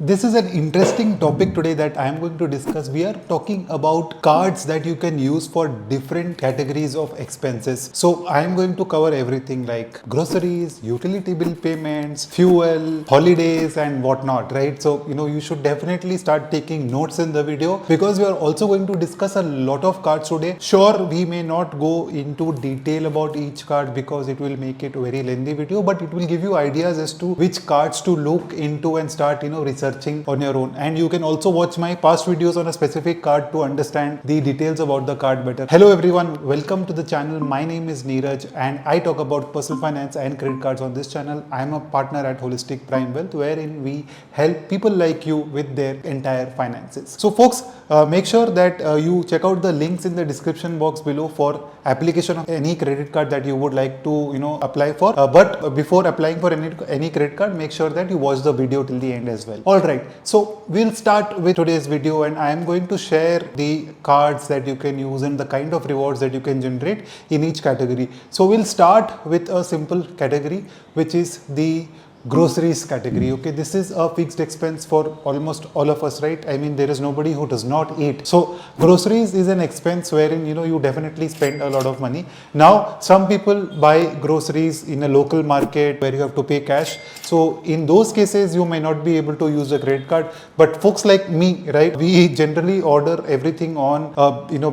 This is an interesting topic today that I am going to discuss. We are talking about cards that you can use for different categories of expenses. So I am going to cover everything like groceries, utility bill payments, fuel, holidays and whatnot, right? So, you should definitely start taking notes in the video because we are also going to discuss a lot of cards today. Sure, we may not go into detail about each card because it will make it a very lengthy video, but it will give you ideas as to which cards to look into and start, researching on your own. And you can also watch my past videos on a specific card to understand the details about the card better. Hello everyone, welcome to the channel. My name is Niraj and I talk about personal finance and credit cards on this channel. I am a partner at Holistic Prime Wealth, wherein we help people like you with their entire finances. So folks, make sure that you check out the links in the description box below for application of any credit card that you would like to apply for. But before applying for any credit card, make sure that you watch the video till the end as well. Alright, so we'll start with today's video and I am going to share the cards that you can use and the kind of rewards that you can generate in each category. So we'll start with a simple category, which is the groceries category. Okay, this is a fixed expense for almost all of us, right? I mean, there is nobody who does not eat. So groceries is an expense wherein you definitely spend a lot of money. Now some people buy groceries in a local market where you have to pay cash. So in those cases you may not be able to use a credit card, but folks like me, right, we generally order everything on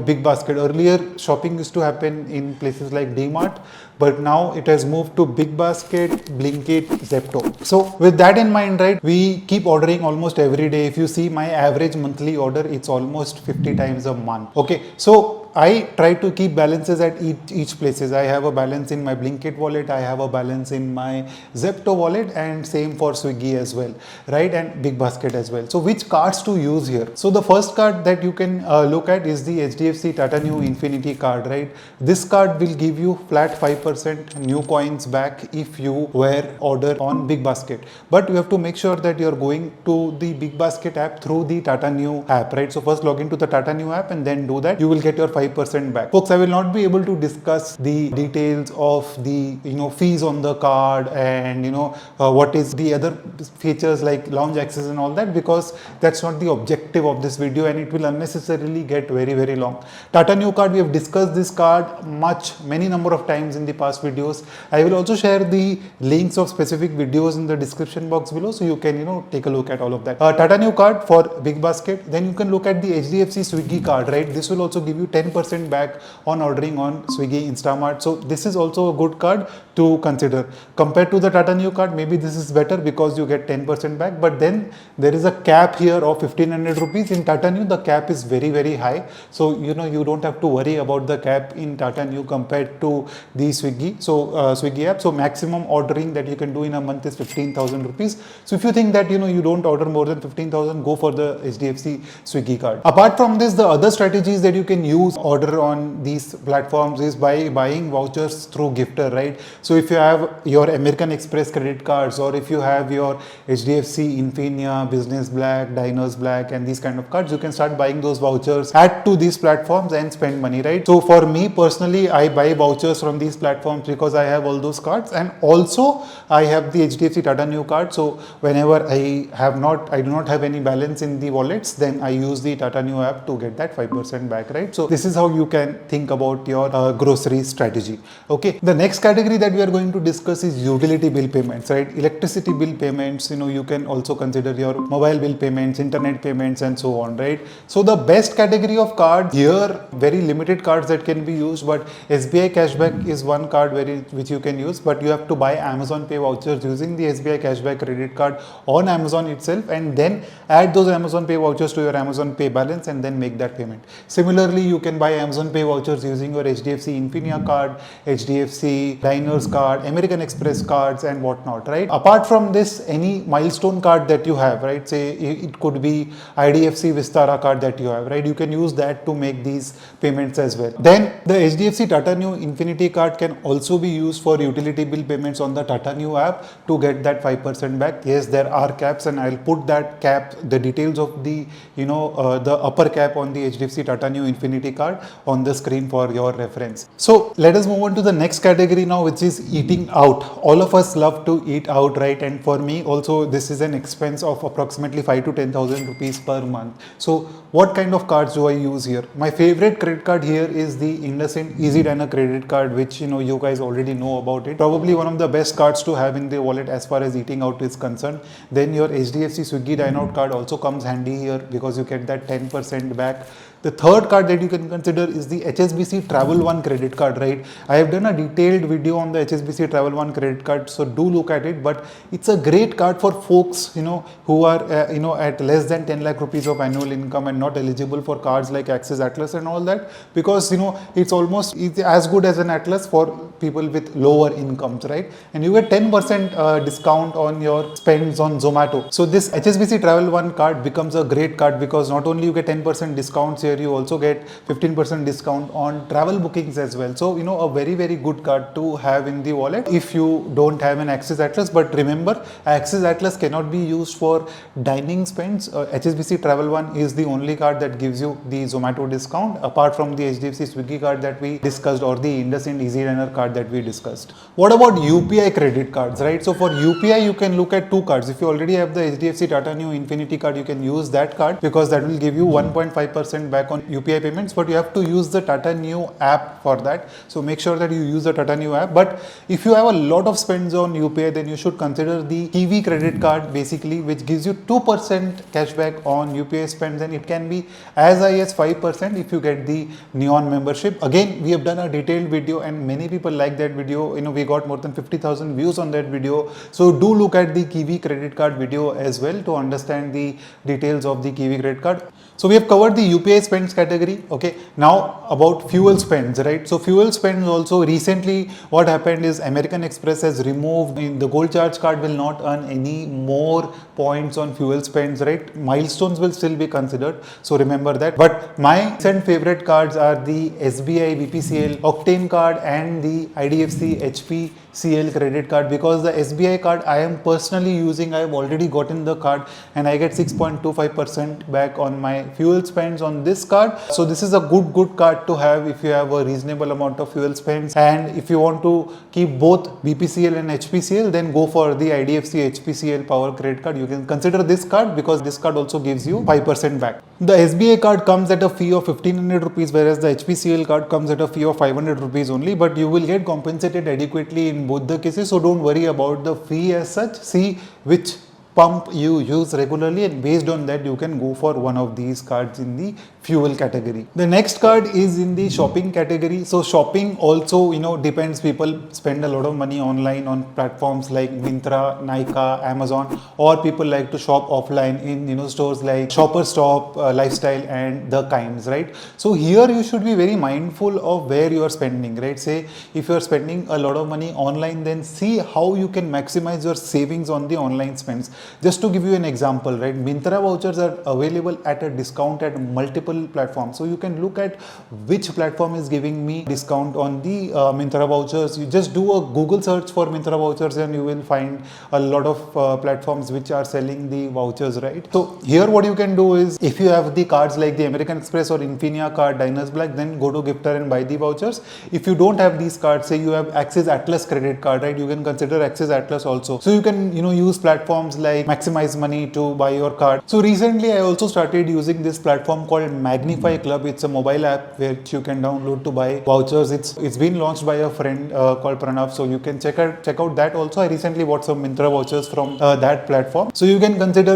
big basket. Earlier shopping used to happen in places like DMart, but now it has moved to Big Basket, Blinkit, Zepto. So with that in mind, right, we keep ordering almost every day. If you see my average monthly order, it's almost 50 times a month. Okay, so I try to keep balances at each places. I have a balance in my Blinkit wallet, I have a balance in my Zepto wallet, and same for Swiggy as well, right, and Big Basket as well. So which cards to use here? So the first card that you can look at is the HDFC Tata New Infinity card, right? This card will give you flat 5% new coins back if you were order on Big Basket. But you have to make sure that you're going to the Big Basket app through the Tata New app, right? So first log into the Tata New app and then do that. You will get your 5% back. Folks, I will not be able to discuss the details of the fees on the card and what is the other features like lounge access and all that, because that's not the objective of this video and it will unnecessarily get very long. Tata New card, we have discussed this card many number of times in the past videos. I will also share the links of specific videos in the description box below, so you can take a look at all of that. Tata New card for Big Basket. Then you can look at the HDFC Swiggy card, right? This will also give you 10% back on ordering on Swiggy, Instamart. So this is also a good card to consider. Compared to the Tata New card, maybe this is better because you get 10% back, but then there is a cap here of 1500 rupees. In Tata New, the cap is very high. So you don't have to worry about the cap in Tata New compared to the Swiggy. So Swiggy app. So maximum ordering that you can do in a month is 15,000 rupees. So if you think that you don't order more than 15,000, go for the HDFC Swiggy card. Apart from this, the other strategies that you can use order on these platforms is by buying vouchers through Gifter, right? So if you have your American Express credit cards, or if you have your HDFC Infinia, Business Black, Diners Black and these kind of cards, you can start buying those vouchers, add to these platforms and spend money, right? So for me personally, I buy vouchers from these platforms because I have all those cards, and also I have the HDFC Tata New card. So whenever I do not have any balance in the wallets, then I use the Tata New app to get that 5% back, right? So this is how you can think about your grocery strategy. Okay, the next category that we are going to discuss is utility bill payments, right? Electricity bill payments. You can also consider your mobile bill payments, internet payments and so on, right? So the best category of cards here, very limited cards that can be used, but SBI cashback is one card which you can use, but you have to buy Amazon Pay vouchers using the SBI cashback credit card on Amazon itself, and then add those Amazon Pay vouchers to your Amazon Pay balance and then make that payment. Similarly, you can buy Amazon Pay vouchers using your HDFC Infinia card, HDFC Diners card, American Express cards and whatnot, right? Apart from this, any milestone card that you have, right? Say it could be IDFC Vistara card that you have, right? You can use that to make these payments as well. Then the HDFC Tata New Infinity card can also be used for utility bill payments on the Tata New app to get that 5% back. Yes, there are caps and I'll put that cap, the details of the the upper cap on the HDFC Tata New Infinity card card on the screen for your reference. So let us move on to the next category now, which is eating out. All of us love to eat out, right? And for me also, this is an expense of approximately 5 to 10,000 rupees per month. So what kind of cards do I use here? My favorite credit card here is the IndusInd Easy Diner credit card, which you guys already know about it. Probably one of the best cards to have in the wallet as far as eating out is concerned. Then your HDFC Swiggy Dine Out card also comes handy here because you get that 10% back. The third card that you can consider is the HSBC Travel One credit card, right? I have done a detailed video on the HSBC Travel One credit card, so do look at it. But it's a great card for folks, who are, at less than 10 lakh rupees of annual income and not eligible for cards like Axis Atlas and all that, because it's as good as an Atlas for people with lower incomes, right? And you get 10% discount on your spends on Zomato. So this HSBC Travel One card becomes a great card because not only you get 10% discounts here, you also get 15% discount on travel bookings as well. So a very, very good card to have in the wallet if you don't have an Axis Atlas. But remember, Axis Atlas cannot be used for dining spends. HSBC Travel One is the only card that gives you the Zomato discount, apart from the HDFC Swiggy card that we discussed or the IndusInd Easy Diner card that we discussed. What about UPI credit cards, right? So for UPI, you can look at two cards. If you already have the HDFC Tata Neu Infinity card, you can use that card because that will give you 1.5% back on UPI payments, but you have to use the Tata Neu app for that. So make sure that you use the Tata Neu app. But if you have a lot of spends on UPI, then you should consider the Kiwi credit card, basically, which gives you 2% cashback on UPI spends, and it can be as high as 5% if you get the Neon membership. Again, we have done a detailed video and many people like that video. We got more than 50,000 views on that video. So do look at the Kiwi credit card video as well to understand the details of the Kiwi credit card. So we have covered the UPI spends category. Okay, now about fuel spends, right? So fuel spends also, recently what happened is American Express has removed the gold charge card will not earn any more points on fuel spends, right? Milestones will still be considered, so remember that. But my recent favorite cards are the SBI BPCL Octane card and the IDFC HPCL credit card, because the SBI card I am personally using, I have already gotten the card and I get 6.25% back on my fuel spends on this card. So this is a good card to have if you have a reasonable amount of fuel spends, and if you want to keep both BPCL and HPCL, then go for the IDFC HPCL Power credit card. You can consider this card because this card also gives you 5% back. The SBI card comes at a fee of 1500 rupees, whereas the HPCL card comes at a fee of 500 rupees only, but you will get compensated adequately in both the cases, so don't worry about the fee as such. See which pump you use regularly, and based on that you can go for one of these cards in the fuel category. The next card is in the shopping category. So shopping also depends. People spend a lot of money online on platforms like Myntra, Nykaa, Amazon, or people like to shop offline in stores like Shoppers Stop, Lifestyle and the kinds, right? So here you should be very mindful of where you are spending, right? Say if you are spending a lot of money online, then see how you can maximize your savings on the online spends. Just to give you an example, right? Myntra vouchers are available at a discount at multiple platforms. So you can look at which platform is giving me discount on the Myntra vouchers. You just do a Google search for Myntra vouchers and you will find a lot of platforms which are selling the vouchers, right? So here what you can do is, if you have the cards like the American Express or Infinia card, Diners Black, then go to Gifter and buy the vouchers. If you don't have these cards, say you have Axis Atlas credit card, right? You can consider Axis Atlas also. So you can use platforms like Maximize Money to buy your card. So recently I also started using this platform called Magnify Club. It's a mobile app which you can download to buy vouchers. It's been launched by a friend called Pranav, so you can check out that also. I recently bought some Myntra vouchers from that platform. So you can consider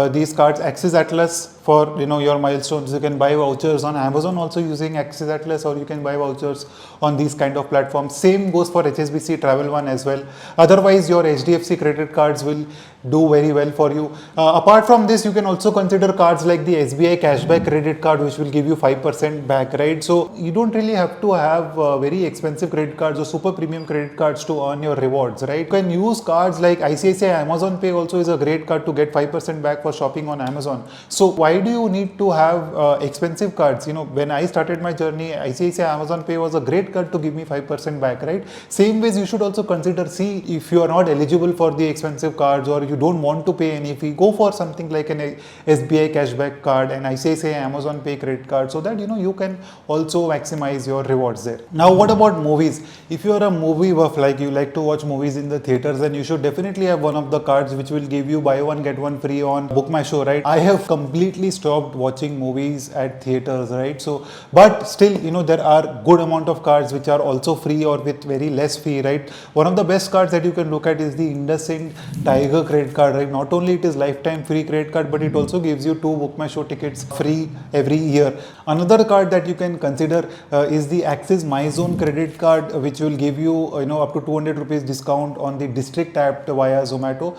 these cards. Axis Atlas for your milestones. You can buy vouchers on Amazon also using Axis Atlas, or you can buy vouchers on these kind of platforms. Same goes for HSBC Travel One as well. Otherwise your HDFC credit cards will do very well for you. Apart from this, you can also consider cards like the SBI Cashback credit card, which will give you 5% back, right? So you don't really have to have very expensive credit cards or super premium credit cards to earn your rewards, right? You can use cards like ICICI Amazon Pay also is a great card to get 5% back for shopping on Amazon. So why do you need to have expensive cards? When I started my journey, ICICI Amazon Pay was a great card to give me 5% back, right? Same ways you should also consider, see if you are not eligible for the expensive cards, or you don't want to pay any fee, go for something like an SBI cashback card and say Amazon Pay credit card, so that you can also maximize your rewards there. Now what about movies? If you are a movie buff, like you like to watch movies in the theaters, then you should definitely have one of the cards which will give you buy one get one free on Book My Show, right? I have completely stopped watching movies at theaters, right? So but still, there are good amount of cards which are also free or with very less fee, right? One of the best cards that you can look at is the IndusInd Tiger credit card, right? Not only it is lifetime free credit card, but it also gives you 2 Book My Show tickets free every year. Another card that you can consider is the Axis MyZone credit card, which will give you up to 200 rupees discount on the district app via Zomato.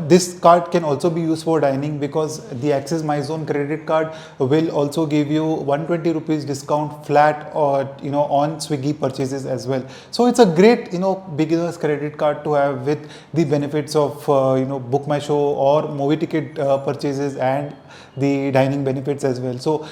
This card can also be used for dining, because the Axis MyZone credit card will also give you 120 rupees discount flat or on Swiggy purchases as well. So it's a great beginner's credit card to have, with the benefits of Book My Show or movie ticket purchases and the dining benefits as well. So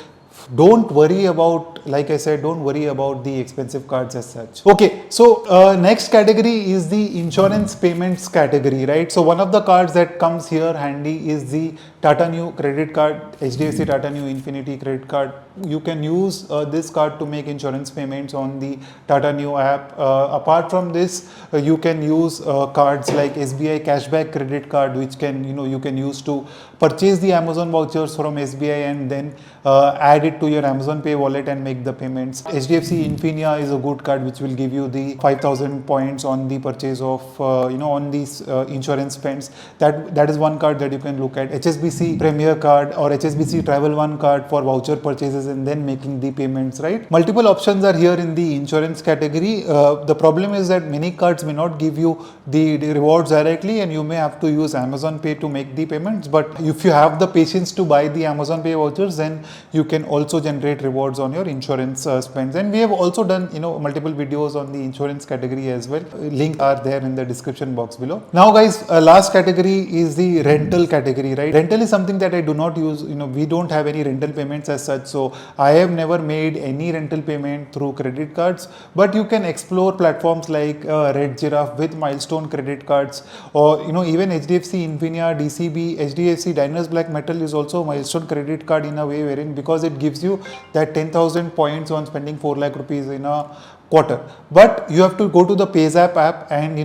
don't worry about, like I said, don't worry about the expensive cards as such. Okay, so next category is the insurance payments category, right? So one of the cards that comes here handy is the Tata Neu credit card, HDFC Tata Neu Infinity credit card. You can use this card to make insurance payments on the Tata Neu app. Apart from this, you can use cards like SBI cashback credit card, which can you can use to purchase the Amazon vouchers from SBI and then add it to your Amazon Pay wallet and make the payments. HDFC Infinia is a good card which will give you the 5,000 points on the purchase of on these insurance spends. That is one card that you can look at. HSBC Premier card or HSBC Travel One card for voucher purchases and then making the payments, right? Multiple options are here in the insurance category. The problem is that many cards may not give you the rewards directly, and you may have to use Amazon Pay to make the payments. But if you have the patience to buy the Amazon Pay vouchers, then you can also generate rewards on your insurance spends. And we have also done multiple videos on the insurance category as well. Links are there in the description box below. Now guys, last category is the rental category, right? Rental is something that I do not use. We don't have any rental payments as such, so I have never made any rental payment through credit cards. But you can explore platforms like Red Giraffe with milestone credit cards, or even HDFC Infinia, DCB, HDFC Diners Black Metal is also a milestone credit card in a way, wherein because it gives you that 10,000 points on spending 4 lakh rupees in a quarter. But you have to go to the PayZapp app and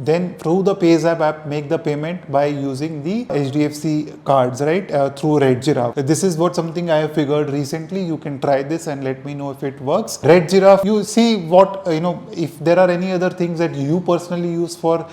then through the PayZapp app make the payment by using the HDFC cards, right, through Red Giraffe. This is something I have figured recently. You can try this and let me know if it works. Red Giraffe, you see what if there are any other things that you personally use for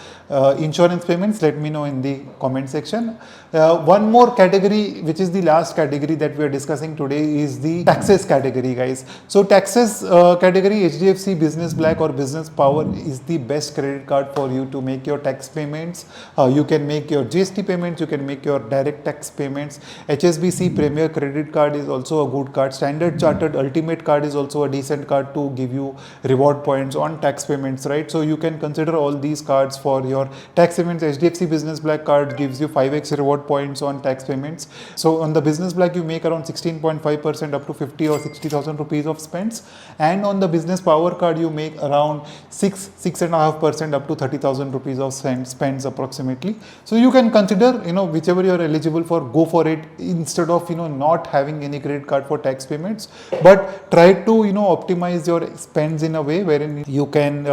insurance payments, let me know in the comment section. One more category, which is the last category that we are discussing today, is the taxes category, guys. So taxes category, HDFC Business Black or Business Power is the best credit card for you to make your tax payments. You can make your GST payments, you can make your direct tax payments. HSBC Premier credit card is also a good card. Standard Chartered Ultimate card is also a decent card to give you reward points on tax payments, right? So you can consider all these cards for your tax payments. HDFC Business Black card gives you 5x reward points on tax payments. So on the Business Black, you make around 16.5% up to 50 or 60,000 rupees of spends, and on the Business Power card you make around 6.5% up to 30,000 rupees of spends approximately. So you can consider whichever you are eligible for, go for it, instead of not having any credit card for tax payments. But try to optimize your spends in a way wherein you can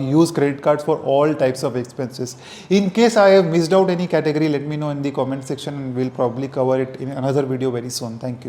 use credit cards for all types of expenses. In case I have missed out any category, let me know in the comment section and we'll probably cover it in another video very soon. Thank you.